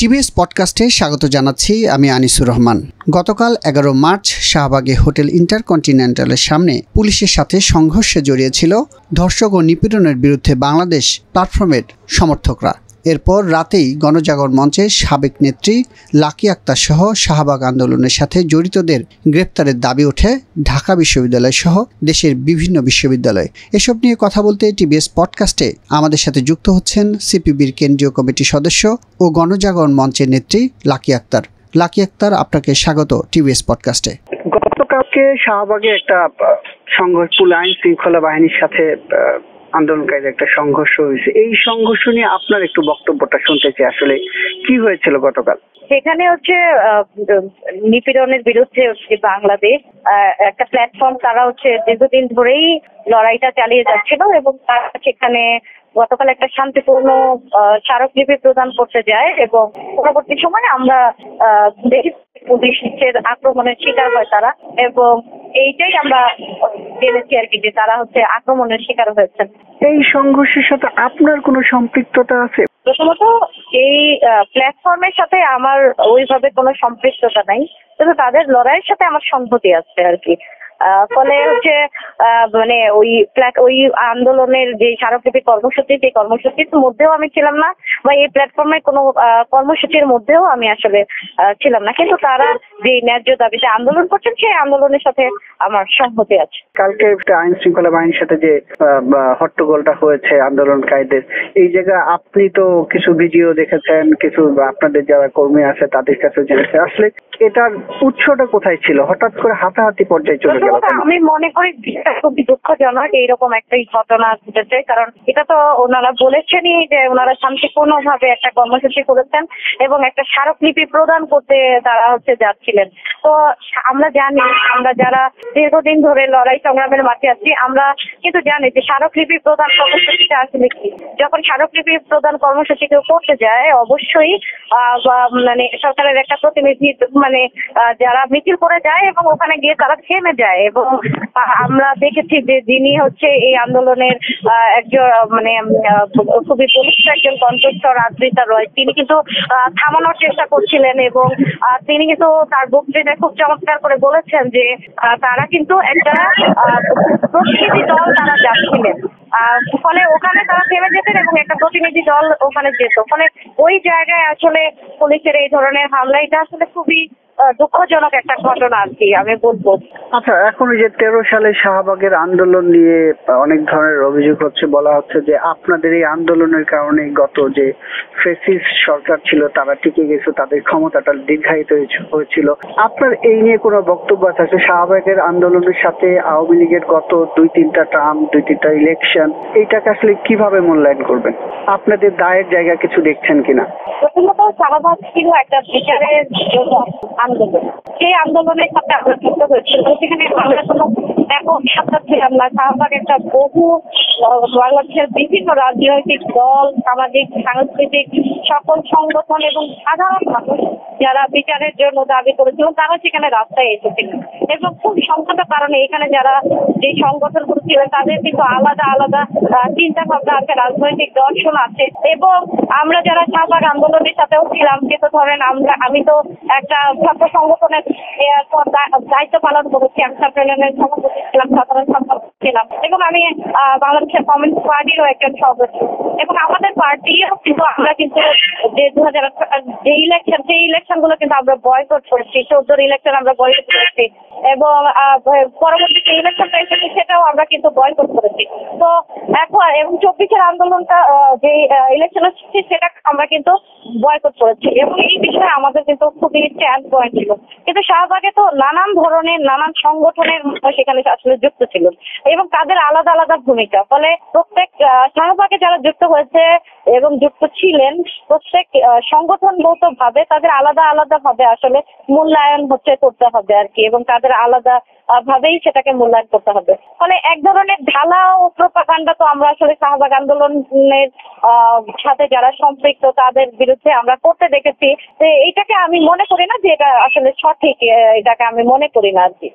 TVS পডকাস্টে স্বাগত জানাচ্ছি আমি আনিসুর রহমান। গতকাল 11 মার্চ শাহবাগে হোটেল ইন্টারকন্টিনেন্টালের সামনে পুলিশের সাথে সংঘর্ষে জড়িয়েছিল ধর্ষক ও নিপীড়নের বিরুদ্ধে বাংলাদেশ প্ল্যাটফর্মের সমর্থকরা। এরপর রাতেই গণজাগরণ মঞ্চের সাবেক নেত্রী লাকি আক্তার সহ শাহবাগ আন্দোলনের সাথে জড়িতদের গ্রেপ্তারের দাবি ওঠে ঢাকা বিশ্ববিদ্যালয় সহ দেশের বিভিন্ন বিশ্ববিদ্যালয়। এসব নিয়ে কথা বলতে টিভিএস পডকাস্টে আমাদের সাথে যুক্ত হচ্ছেন সিপিবির কেন্দ্রীয় কমিটির সদস্য ও গণজাগরণ মঞ্চের নেত্রী লাকি আক্তার। লাকি আক্তার, আপনাকে স্বাগত টিভিএস পডকাস্টে। গতকালকে শাহবাগে একটা সংঘর্ষ, আইন শৃঙ্খলা বাহিনীর সাথে আন্দোলনকারীদের একটা সংঘর্ষ হয়েছে। এই সংঘর্ষ নিয়ে আপনার একটু বক্তব্যটা শুনতে চাই, আসলে কি হয়েছিল গতকাল? সেখানে নিপীড়নের বিরুদ্ধে বাংলাদেশ একটা প্ল্যাটফর্ম, তারা দীর্ঘদিন ধরেই লড়াইটা চালিয়ে যাচ্ছিল এবং তারা সেখানে গতকাল একটা শান্তিপূর্ণ স্মারকলিপি প্রদান করতে যায় এবং পরবর্তী সময় আমরা দেখি পুলিশের আক্রমণের শিকার হয় তারা, এবং এইটাই আমরা জেনেছি আর কি যে তারা আক্রমণের শিকার হয়েছেন। এই সংঘর্ষের সাথে আপনার কোনো সম্পৃক্ততা আছে? প্রথমত এই প্ল্যাটফর্মের সাথে আমার ওইভাবে কোনো সম্পৃক্ততা নাই, তবে তাদের লড়াইয়ের সাথে আমার সংহতি আছে আর কি। ফলে মানে ওই আন্দোলনের যে স্মারকলিপি কর্মসূচি, সেই কর্মসূচির মধ্যেও আমি ছিলাম না, বা এই প্ল্যাটফর্মের কোনো কর্মসূচির মধ্যেও আমি আসলে ছিলাম না, কিন্তু তারা যে ন্যায্য দাবিতে আন্দোলন করছেন সেই আন্দোলনের সাথে আমার সংহতি আছে। কালকে আইন শৃঙ্খলা বাহিনীর সাথে যে হট্টগোলটা হয়েছে আন্দোলনকারীদের, এই জায়গায় আপনি তো কিছু ভিডিও দেখেছেন, কিছু আপনাদের যারা কর্মী আছে তাদের কাছে জেনেছেন, আসলে এটার উৎসটা কোথায় ছিল? হঠাৎ করে হাতাহাতি পর্যায়ে চলে গেল। আমি মনে করি খুবই দুঃখজনক এইরকম একটা ঘটনা ঘটেছে, কারণ এটা তো ওনারা বলেছেনই যে ওনারা শান্তিপূর্ণ ভাবে একটা কর্মসূচি করেছেন এবং একটা স্মারকলিপি প্রদান করতে তারা যাচ্ছিলেন। তো আমরা জানি, আমরা যারা দীর্ঘদিন ধরে লড়াই সংগ্রামের মাঠে আছি, আমরা কিন্তু জানি যে স্মারকলিপি প্রদান কর্মসূচিটা আসলে কি। যখন স্মারকলিপি প্রদান কর্মসূচি কেউ করতে যায়, অবশ্যই মানে সরকারের একটা প্রতিনিধি যারা মিছিল করে যায় এবং ওখানে গিয়ে তারা থেমে যায়, এবং আমরা দেখেছি যে যিনি এই আন্দোলনের একজন খুবই বলিষ্ঠ একজন কণ্ঠস্বর আদ্রিতা রয়, তিনি কিন্তু থামানোর চেষ্টা করছিলেন এবং তিনি কিন্তু তার বক্তৃতায় খুব চমৎকার করে বলেছেন যে তারা কিন্তু একটা প্রতিনিধি দল তারা যাচ্ছিলেন, ফলে ওখানে তারা থেমে যেতেন এবং একটা প্রতিনিধি দল ওখানে যেত। ফলে ওই জায়গায় আসলে পুলিশের এই ধরনের হামলা, এটা আসলে খুবই দুঃখজনক একটা ঘটনা আর কি আমি বলবো। আচ্ছা, এখন এই যে 13 সালে শাহবাগের আন্দোলন নিয়ে অনেক ধরনের অভিযোগ হচ্ছে, বলা হচ্ছে যে আপনাদের এই আন্দোলনের কারণে গত যে ফ্যাসিস্ট সরকার ছিল তারা টিকে গেছে, তাদের ক্ষমতাটা দীর্ঘায়িত হয়েছিল। আপনার এই নিয়ে কোনো বক্তব্য আছে? শাহবাগের আন্দোলনের সাথে আওয়ামী লীগের গত 2-3টা টার্ম, 2-3টা ইলেকশন, এইটাকে আসলে কিভাবে মূল্যায়ন করবেন? আপনাদের দায়ের জায়গা কিছু দেখছেন কিনা? প্রথমত শাহবাগ ছিল একটা বিচারের জন্য আন্দোলন, সেই আন্দোলনের সাথে আমরা যুক্ত হয়েছিল, সেখানে আমরা কোনো একক সত্তা ছিলাম না। শাহবাগ একটা বহু বাংলাদেশের বিভিন্ন রাজনৈতিক দল, সামাজিক সাংস্কৃতিক সকল সংগঠন এবং সাধারণ মানুষ যারা বিচারের জন্য দাবি করেছিল তারা সেখানে রাস্তায় এসেছিলেন, এবং খুব সংখ্যাত কারণে এখানে যারা যে সংগঠনগুলো ছিলেন তাদের কিন্তু আলাদা আলাদা চিন্তা ভাবনা আছে, রাজনৈতিক দর্শন আছে, এবং আমরা যারা শাহবাগ আন্দোলনের সাথেও ছিলাম, কিন্তু ধরেন আমি তো একটা ছাত্র সংগঠনের দায়িত্ব পালন করেছি, আমি ছাত্র ইউনিয়নের সভাপতি ছিলাম, সাধারণ সম্পাদক ছিলাম, এবং আমি বাংলাদেশের কমিউনিস্ট পার্টিরও একজন সদস্য, এবং আমাদের পার্টিও কিন্তু আমরা কিন্তু যে 2018 যে ইলেকশন, সেই ইলেকশন গুলো কিন্তু আমরা বয়কট করেছি। 14 ইলেকশন আমরা বয়কট করেছি, এবং পরবর্তী যে ইলেকশনটা এসেছে সেটাও আমরা কিন্তু বয়কট করেছি। তো এখন এবং 24-এর আন্দোলনটা যে ইলেকশন হচ্ছে সেটা আমরা কিন্তু বয়কট করেছি, এবং এই বিষয়ে আমাদের কিন্তু খুবই স্ট্যান্ড পয়েন্ট ছিল। কিন্তু শাহবাগে তো নানান ধরনের নানান সংগঠনের সেখানে আসলে যুক্ত ছিল এবং তাদের আলাদা আলাদা ভূমিকা, ফলে প্রত্যেক শাহবাগে যারা যুক্ত হয়েছে এবং যুক্ত ছিলেন প্রত্যেক সংগঠনগত ভাবে তাদের আলাদা আলাদা ভাবে আসলে মূল্যায়ন করতে হবে আর কি, এবং তাদের আলাদা ভাবেই সেটাকে মূল্যায়ন করতে হবে। ফলে এক ধরনের ঢালাও প্রোপাগান্ডা তো আমরা আসলে শাহবাগ আন্দোলনের সাথে যারা সম্পৃক্ত তাদের বিরুদ্ধে আমরা করতে দেখেছি। এইটাকে আমি মনে করি না যে এটা আসলে সঠিক, এটাকে আমি মনে করি না আর কি।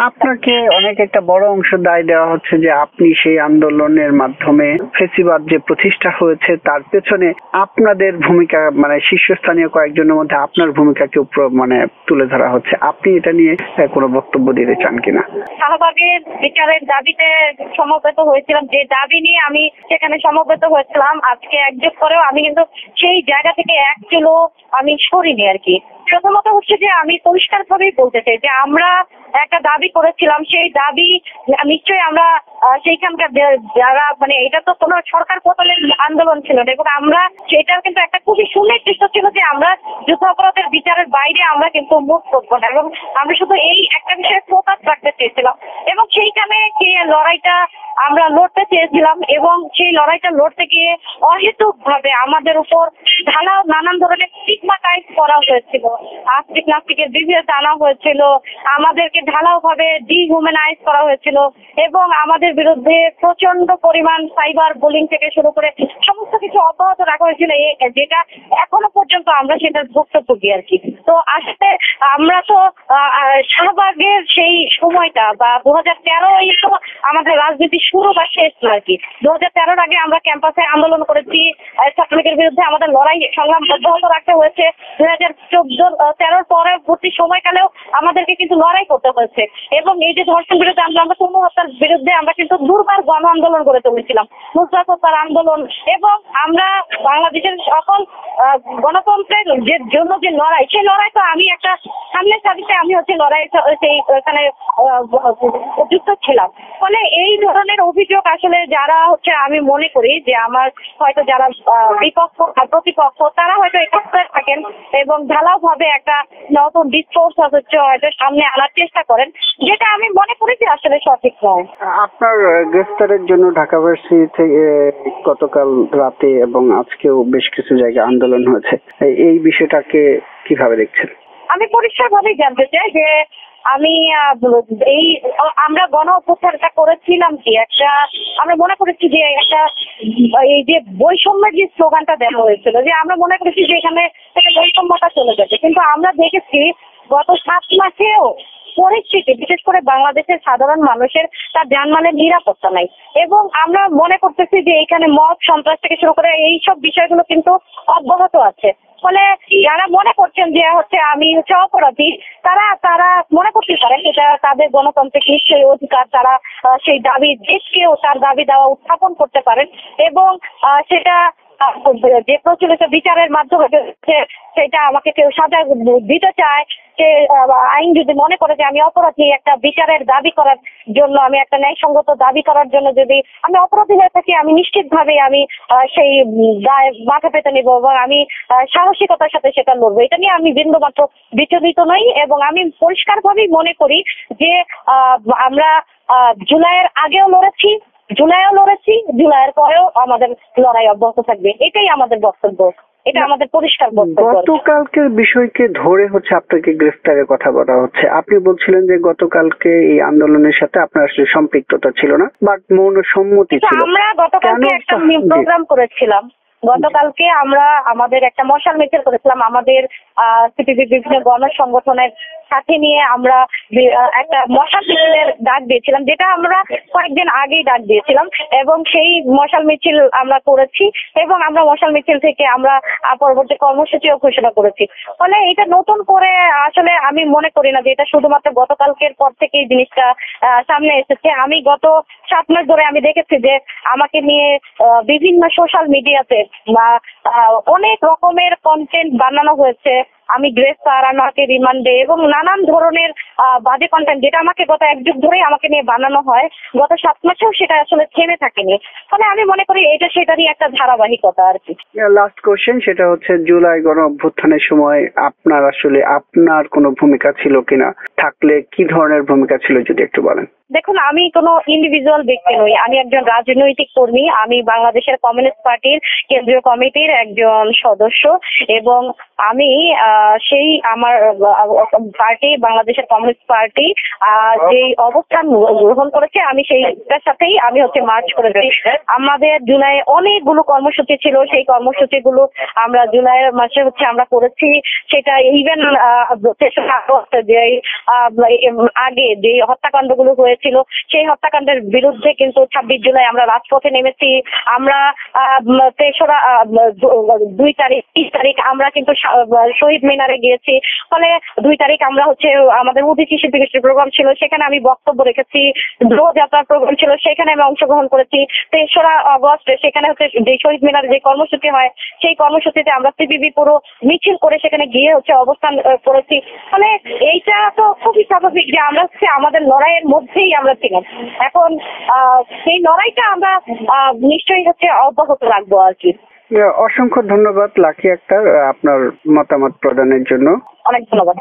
আপনাকে অনেক একটা বড় অংশ দায় দেওয়া হচ্ছে যে আপনি সেই আন্দোলন আন্দোলনের মাধ্যমে ফেসিবাদ যে প্রতিষ্ঠা হয়েছে তার পেছনে আপনাদের ভূমিকা, মানে শীর্ষস্থানীয় কয়েকজনের মধ্যে আপনার ভূমিকাকে মানে তুলে ধরা হচ্ছে। আপনি এটা নিয়ে কোনো বক্তব্য দিতে চান কিনা? শাহবাগের বিচারের দাবিতে সমবেত হয়েছিলাম, যে দাবি নিয়ে আমি সেখানে সমবেত হয়েছিলাম। আজকে এক যুগ পরেও আমি কিন্তু সেই জায়গা থেকে এক কিলো আমি সরিনি আর কি। প্রথমত হচ্ছে যে আমি পরিষ্কার ভাবেই বলতে চাই যে আমরা একটা দাবি করেছিলাম, সেই দাবি নিশ্চয়ই আমরা সেইখানকার যারা, মানে এটা তো কোনো সরকার পতনের আন্দোলন ছিল না, এবং আমরা সেটার কিন্তু একটা খুবই সুনির্দিষ্ট ছিল যে আমরা যুদ্ধাপরাধের বিচারের বাইরে আমরা কিন্তু মুখ করবো না, এবং আমরা শুধু এই একটা বিষয়ে ফোকাস রাখতে চেয়েছিলাম। এবং সেইখানে সেই লড়াইটা আমরা লড়তে চেয়েছিলাম, এবং সেই লড়াইটা লড়তে গিয়ে অহেতুক ভাবে আমাদের উপর ঢালাও নানান ধরনের স্টিগমাটাইজ করা হয়েছিল, আস্তিক নাস্তিকের বিভেদ আনা হয়েছিল, আমাদেরকে ঢালাও ভাবে ডিহিউম্যানাইজ করা হয়েছিল, এবং আমাদের বিরুদ্ধে প্রচন্ড পরিমাণ সাইবার বুলিং থেকে শুরু করে সমস্ত কিছু অব্যাহত রাখা হয়েছিল, যেটা এখনো পর্যন্ত আমরা সেটার ভুক্তভোগী আর কি। তো আসলে আমরা তো শাহবাগের সেই সময়টা বা 2013 তো আমাদের রাজনীতি শুরু বা শেষ না আর কি। 2013 আগে আমরা ক্যাম্পাসে আন্দোলন করেছি, ছাত্রলীগের বিরুদ্ধে আমাদের লড়াই সংগ্রাম অব্যাহত রাখতে হয়েছে। 2014-13 পরবর্তী সময়কালেও আমাদেরকে কিন্তু লড়াই করতে হয়েছে, এবং এই যে ধর্ষণ বিরুদ্ধে আমরা তনু হত্যার বিরুদ্ধে আমরা কিন্তু দুর্বার গণ আন্দোলন করে তুলেছিলাম, নুসরাত হত্যার আন্দোলন, এবং আমরা বাংলাদেশের সকল গণতন্ত্রের জন্য যে লড়াই, সেই লড়াই তো আমি একটা সামনের সারিতে আমি হচ্ছে লড়াই সেই এখানে যুক্ত ছিলাম। ফলে এই ধরনের অভিযোগ আসলে যারা হচ্ছে, আমি মনে করি যে আমার হয়তো যারা বিপক্ষ প্রতিপক্ষ তারা হয়তো একত্রে থাকেন এবং ঢালাও ভাবে একটা নতুন ডিসকোর্স হচ্ছে হয়তো সামনে আনার চেষ্টা করেন, যেটা আমি মনে করি যে আসলে সঠিক নয়। আপনার গ্রেফতারের জন্য ঢাকা ভার্সিটি থেকে গতকাল রাতে এবং আজকেও বেশ কিছু জায়গায় আন্দোলন হয়েছে, এই বিষয়টাকে কিভাবে দেখছেন? আমি পরিষ্কার ভাবেই জানতে চাই যে আমি এই আমরা গণ অভ্যুত্থানটা করেছিলাম কি একটা, আমরা মনে করেছি যে একটা এই যে বৈষম্যের যে স্লোগানটা দেওয়া হয়েছিল, যে আমরা মনে করেছি যে এখানে থেকে বৈষম্যটা চলে যাবে, কিন্তু আমরা দেখেছি গত 7 মাসেও পরিস্থিতি, বিশেষ করে বাংলাদেশের সাধারণ মানুষের তার জানমালের নিরাপত্তা নাই, এবং আমরা মনে করতেছি যে এখানে মব সন্ত্রাস থেকে শুরু করে এইসব বিষয়গুলো কিন্তু অব্যাহত আছে। ফলে যারা মনে করছেন যে হচ্ছে আমি হচ্ছে অপরাধী, তারা মনে করতে পারেন এটা তাদের গণতান্ত্রিক নিশ্চয়ই অধিকার, তারা সেই দাবি দেশকেও তার দাবি দেওয়া উত্থাপন করতে পারেন, এবং সেটা যে প্রচলিত বিচারের মাধ্যমে সেটা আমাকে কেউ সাজা দিতে চায়, সে আইন যদি মনে করে যে আমি অপরাধী, একটা বিচারের দাবি করার জন্য, আমি একটা ন্যায়সঙ্গত দাবি করার জন্য যদি আমি অপরাধী হয়ে থাকি, আমি নিশ্চিতভাবে আমি সেই দায় মাথা পেতে নিব, এবং আমি সাহসিকতার সাথে সেটা লড়বো। এটা নিয়ে আমি বিন্দুমাত্র বিচলিত নই, এবং আমি পরিষ্কারভাবেই মনে করি যে আমরা জুলাইয়ের আগেও লড়েছি, জুলাইও লড়েছি, জুলাইয়ের পরেও আমাদের লড়াই অব্যাহত থাকবে, এটাই আমাদের বক্তব্য, এটা আমাদের পরিষ্কার বক্তব্য। গতকালকের বিষয়কে ধরে হচ্ছে আপনাকে গ্রেফতারের কথা বলা হচ্ছে। আপনি বলছিলেন যে গতকালকে এই আন্দোলনের সাথে আপনার আসলে সম্পৃক্ততা ছিল না, বাট মৌন সম্মতি ছিল। আমরা গতকালকে একটা প্রোগ্রাম করেছিলাম, গতকালকে আমরা আমাদের একটা মশাল মিছিল করেছিলাম, আমাদের সিপিবির বিভিন্ন গণ সংগঠনের সাথে নিয়ে আমরা একটা মশাল মিছিলের ডাক দিয়েছিলাম, যেটা আমরা কয়েকদিন আগেই ডাক দিয়েছিলাম, এবং সেই মশাল মিছিল আমরা করেছি, এবং আমরা মশাল মিছিল থেকে আমরা পরবর্তী কর্মসূচিও ঘোষণা করেছি। ফলে এটা নতুন করে আসলে আমি মনে করি না যে এটা শুধুমাত্র গতকালকের পর থেকে এই জিনিসটা সামনে এসেছে। আমি গত 7 মাস ধরে আমি দেখেছি যে আমাকে নিয়ে বিভিন্ন সোশ্যাল মিডিয়াতে বা অনেক রকমের কন্টেন্ট বানানো হয়েছে, আমি গ্রেফতার, আমাকে রিমান্ডে, এবং নানান ধরনের বাজে কন্টেন্ট, যেটা আমাকে গত 1 যুগ ধরেই আমাকে নিয়ে বানানো হয়, গত 7 মাসেও সেটা আসলে থেমে থাকেনি। ফলে আমি মনে করি এটা সেটারই একটা ধারাবাহিকতা আর কি। লাস্ট কোশ্চেন, সেটা হচ্ছে জুলাই গণ অভ্যুত্থানের সময় আপনার কোনো ভূমিকা ছিল কিনা, থাকলে কি ধরনের ভূমিকা ছিল যদি একটু বলেন। দেখুন, আমি কোনো ইন্ডিভিজুয়াল ব্যক্তি নই, আমি একজন রাজনৈতিক কর্মী, আমি বাংলাদেশের কমিউনিস্ট পার্টির কেন্দ্রীয় কমিটির একজন সদস্য, এবং আমি সেই আমার পার্টি বাংলাদেশের কমিউনিস্ট কমিউনিস্ট পার্টি যে অবস্থান গ্রহণ করেছে আমি সেইটার সাথেই আমি মার্চ করেছি। আমাদের জুলাই অনেকগুলো কর্মসূচি ছিল, সেই কর্মসূচিগুলো আমরা জুলাই মাসে আমরা করেছি। সেটা ইভেন যে আগে যে হত্যাকাণ্ডগুলো হয়েছিল সেই হত্যাকাণ্ডের বিরুদ্ধে কিন্তু 26 জুলাই আমরা রাজপথে নেমেছি। আমরা 2 তারিখ 30 তারিখ আমরা কিন্তু শহীদ মিনারে গিয়েছি। ফলে 2 তারিখ আমরা আমাদের অতিথি শিল্পী গোষ্ঠীর প্রোগ্রাম ছিল, সেখানে আমি বক্তব্য রেখেছি। ধ্রুবযাত্রার প্রোগ্রাম ছিল, সেখানে আমি অংশগ্রহণ করেছি। 3রা আগস্ট সেখানে যে শহীদ মিনারে যে কর্মসূচি হয় সেই কর্মসূচিতে আমরা সিপিবি পুরো মিছিল করে সেখানে গিয়ে অবস্থান করেছি। ফলে এইটা তো খুবই স্বাভাবিক যে আমরা আমাদের লড়াইয়ের মধ্যেই আমরা ছিলাম। এখন সেই লড়াইটা আমরা নিশ্চয়ই অব্যাহত রাখবো আর কি। অসংখ্য ধন্যবাদ লাকি আক্তার আপনার মতামত প্রদানের জন্য। অনেক ধন্যবাদ।